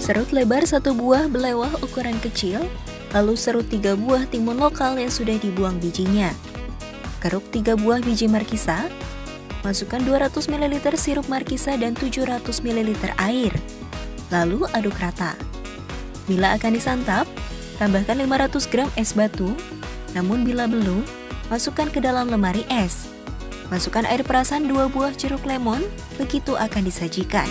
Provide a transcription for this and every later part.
Serut lebar 1 buah belewah ukuran kecil, lalu serut 3 buah timun lokal yang sudah dibuang bijinya. Keruk 3 buah biji markisa, masukkan 200 ml sirup markisa dan 700 ml air, lalu aduk rata. Bila akan disantap, tambahkan 500 gram es batu, namun bila belum, masukkan ke dalam lemari es. Masukkan air perasan 2 buah jeruk lemon, begitu akan disajikan.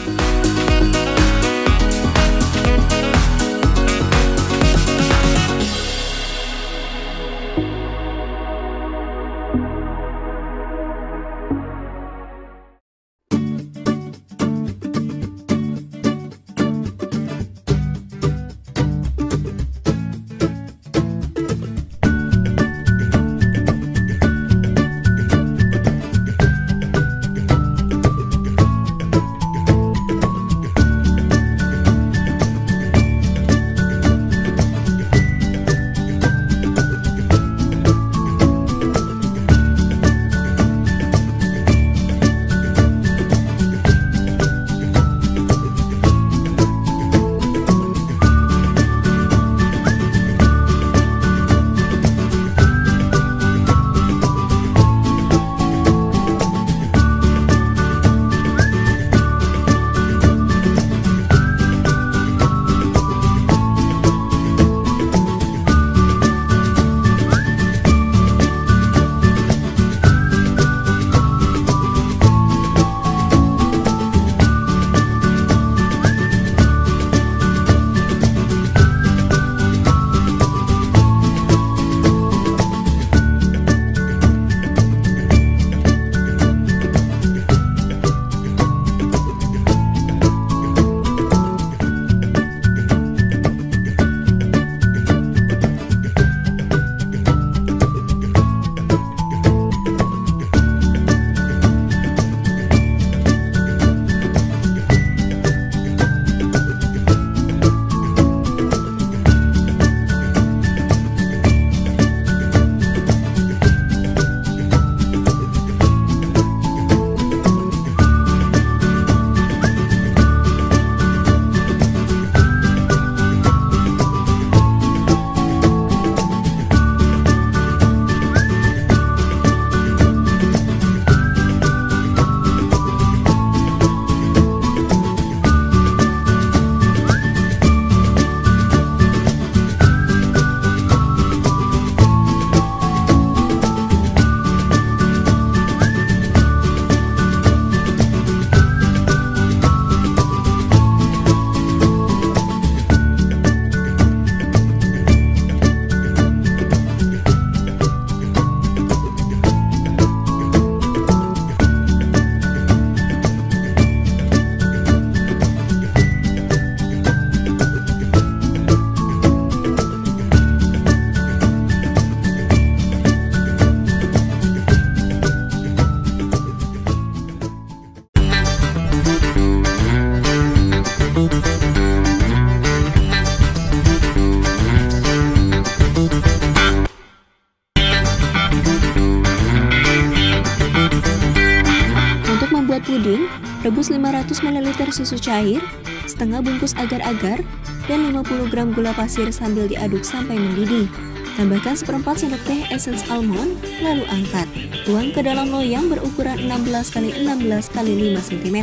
puding, rebus 500 ml susu cair, setengah bungkus agar-agar, dan 50 gram gula pasir sambil diaduk sampai mendidih. Tambahkan seperempat sendok teh esens almond, lalu angkat. Tuang ke dalam loyang berukuran 16 x 16 x 5 cm,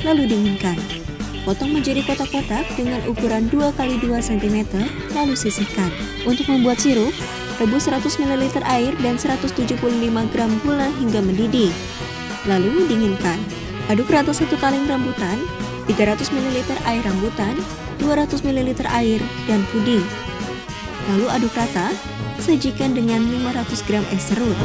lalu dinginkan. Potong menjadi kotak-kotak dengan ukuran 2 x 2 cm, lalu sisihkan. Untuk membuat sirup, rebus 100 ml air dan 175 gram gula hingga mendidih. Lalu dinginkan. Aduk rata 1 kaleng rambutan, 300 ml air rambutan, 200 ml air, dan puding. Lalu aduk rata, sajikan dengan 500 gram es serut.